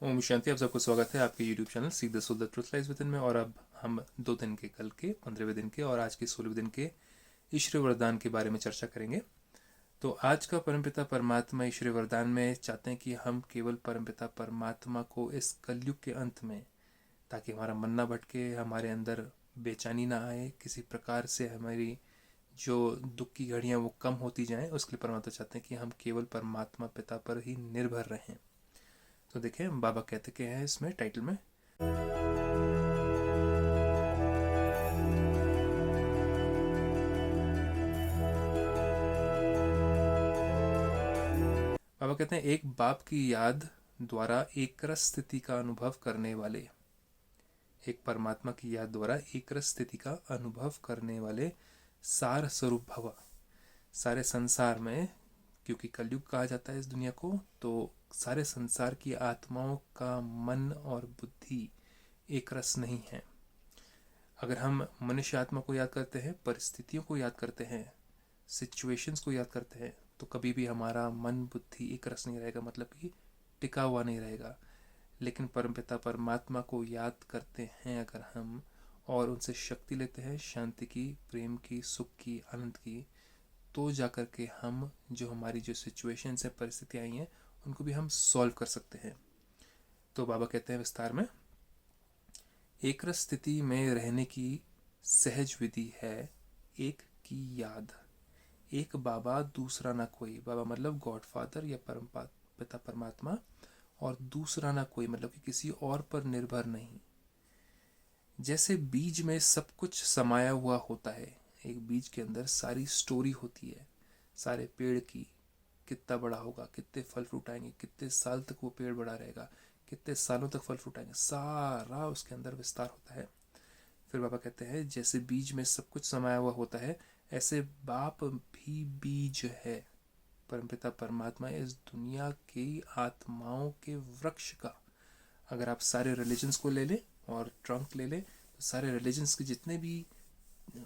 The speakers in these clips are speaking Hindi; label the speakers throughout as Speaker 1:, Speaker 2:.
Speaker 1: ओम शांति। आप सबको स्वागत है आपके YouTube channel seek the soul the truth lies within में। और अब हम 2 दिन के, कल के 15वें दिन के और आज के 16वें दिन के ईश्वरीय वरदान के बारे में चर्चा करेंगे। तो आज का परमपिता परमात्मा ईश्वरीय वरदान में चाहते हैं कि हम केवल परमपिता परमात्मा को इस कलयुग के अंत में, ताकि हमारा मन ना भटके, हमारे अंदर बेचैनी ना आए, किसी प्रकार से हमारी जो दुख की घड़ियाँ वो कम होती जाएं, उसके लिए परमात्मा चाहते हैं कि हम केवल परमात्मा पिता पर ही निर्भर रहें। तो देखें बाबा कहते क्या है इसमें टाइटल में। बाबा कहते हैं एक बाप की याद द्वारा एक रस स्थिति का अनुभव करने वाले, एक परमात्मा की याद द्वारा एक रस स्थिति का अनुभव करने वाले सार स्वरूप भव। सारे संसार में, क्योंकि कलयुग कहा जाता है इस दुनिया को, तो सारे संसार की आत्माओं का मन और बुद्धि एक रस नहीं है। अगर हम मनुष्य आत्मा को याद करते हैं, परिस्थितियों को याद करते हैं, सिचुएशंस को याद करते हैं, तो कभी भी हमारा मन बुद्धि एक रस नहीं रहेगा, मतलब कि टिका हुआ नहीं रहेगा। लेकिन परमपिता परमात्मा को याद करते हैं अगर हम, और उनसे शक्ति लेते हैं, शांति की, प्रेम की, सुख की, आनंद की, तो जाकर के हम जो हमारी जो सिचुएशंस है, परिस्थितियाँ आई हैं, उनको भी हम सॉल्व कर सकते हैं। तो बाबा कहते हैं विस्तार में, एक रस स्थिति में रहने की सहज विधि है एक की याद। एक बाबा दूसरा ना कोई, बाबा मतलब गॉड फादर या परम पिता परमात्मा, और दूसरा ना कोई मतलब कि किसी और पर निर्भर नहीं। जैसे बीज में सब कुछ समाया हुआ होता है, एक बीज के अंदर सारी स्टोरी होती है, सारे पेड़ की, कितना बड़ा होगा, कितने फल फ्रूट आएंगे, कितने साल तक वो पेड़ बड़ा रहेगा, कितने सालों तक फल फ्रूट आएंगे, सारा उसके अंदर विस्तार होता है। फिर बाबा कहते हैं जैसे बीज में सब कुछ समाया हुआ होता है, ऐसे बाप भी बीज है। परमपिता परमात्मा इस दुनिया की आत्माओं के वृक्ष का, अगर आप सारे रिलीजन्स को ले लें और ट्रंक ले लें, तो सारे रिलीजन्स के जितने भी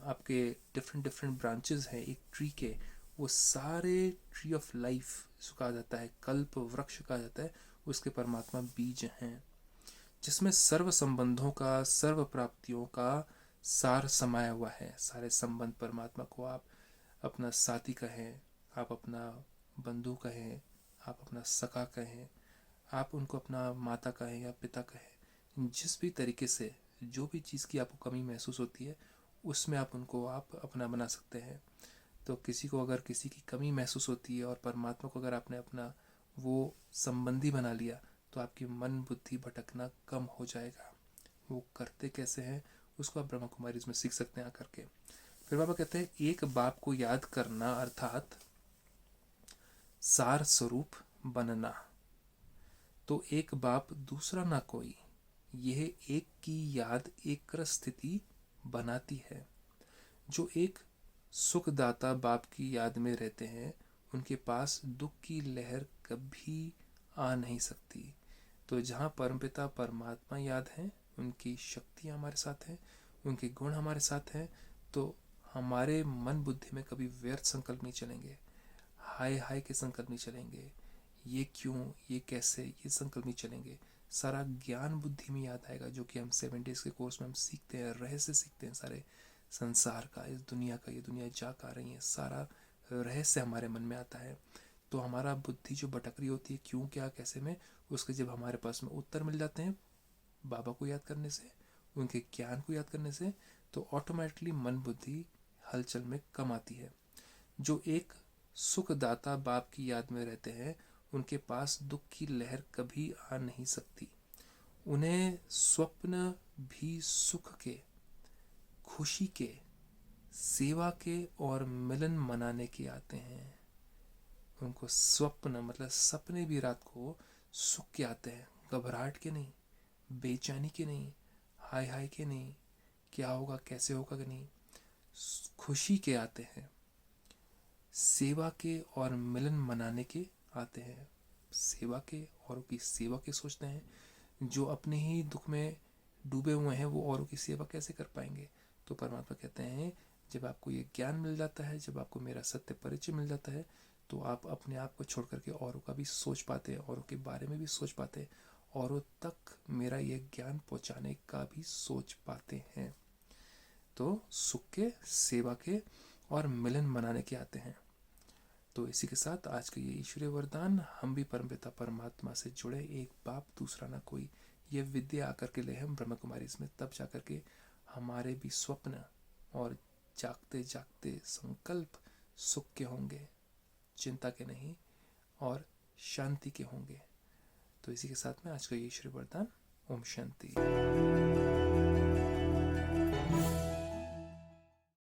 Speaker 1: आपके डिफरेंट डिफरेंट ब्रांचेस हैं एक ट्री के, वो सारे ट्री ऑफ लाइफ जिसको कहा जाता है, कल्प वृक्ष कहा जाता है, उसके परमात्मा बीज हैं, जिसमें सर्व संबंधों का, सर्व प्राप्तियों का सार समाया हुआ है। सारे संबंध परमात्मा को आप अपना साथी कहें, आप अपना बंधु कहें, आप अपना सखा कहें, आप उनको अपना माता कहें या पिता कहें, जिस भी तरीके से जो भी चीज़ की आपको कमी महसूस होती है, उसमें आप उनको आप अपना बना सकते हैं। तो किसी को अगर किसी की कमी महसूस होती है और परमात्मा को अगर आपने अपना वो संबंधी बना लिया, तो आपकी मन बुद्धि भटकना कम हो जाएगा। वो करते कैसे हैं उसको आप ब्रह्मा कुमारी में सीख सकते हैं आकर के। फिर बाबा कहते हैं एक बाप को याद करना अर्थात सार स्वरूप बनना। तो एक बाप दूसरा ना कोई, यह एक की याद एक रस स्थिति बनाती है। जो एक सुखदाता बाप की याद में रहते हैं, उनके पास दुख की लहर कभी आ नहीं सकती। तो जहाँ परमपिता परमात्मा याद है, उनकी शक्तियाँ हमारे साथ हैं, उनके गुण हमारे साथ हैं, तो हमारे मन बुद्धि में कभी व्यर्थ संकल्प नहीं चलेंगे, हाय हाय के संकल्प नहीं चलेंगे, ये क्यों, ये कैसे, ये संकल्प नहीं चलेंगे। सारा ज्ञान बुद्धि में याद आएगा, जो कि हम 7 डेज के कोर्स में हम सीखते हैं, रहस्य सीखते हैं सारे संसार का, इस दुनिया का, ये दुनिया जा कर रही है, सारा रहस्य हमारे मन में आता है। तो हमारा बुद्धि जो भटक रही होती है क्यों, क्या, कैसे में, उसके जब हमारे पास में उत्तर मिल जाते हैं बाबा को याद करने से, उनके ज्ञान को याद करने से, तो ऑटोमेटिकली मन बुद्धि हलचल में कम आती है। जो एक सुखदाता बाप की याद में रहते हैं, उनके पास दुख की लहर कभी आ नहीं सकती। उन्हें स्वप्न भी सुख के, खुशी के, सेवा के और मिलन मनाने के आते हैं। उनको स्वप्न मतलब सपने भी रात को सुख के आते हैं, घबराहट के नहीं, बेचैनी के नहीं, हाय हाय के नहीं, क्या होगा कैसे होगा कि नहीं, खुशी के आते हैं, सेवा के और मिलन मनाने के आते हैं। सेवा के, औरों की सेवा के सोचते हैं। जो अपने ही दुख में डूबे हुए हैं, वो औरों की सेवा कैसे कर पाएंगे। तो परमात्मा कहते हैं जब आपको ये ज्ञान मिल जाता है, जब आपको मेरा सत्य परिचय मिल जाता है, तो आप अपने आप को छोड़ करके औरों का भी सोच पाते हैं, औरों के बारे में भी सोच पाते हैं, औरों तक मेरा यह ज्ञान पहुंचाने का भी सोच पाते हैं। तो सुख के, सेवा के और मिलन मनाने के आते हैं। तो इसी के साथ आज के ये ईश्वरीय वरदान, हम भी परमपिता परमात्मा से जुड़े, एक बाप दूसरा ना कोई, ये विद्या आकर के ले हम ब्रह्म कुमारी इसमें, तब जाकर के हमारे भी स्वप्न और जागते जागते संकल्प सुख के होंगे, चिंता के नहीं और शांति के होंगे। तो इसी के साथ में आज का ये ईश्वरीय वरदान, ओम शांति।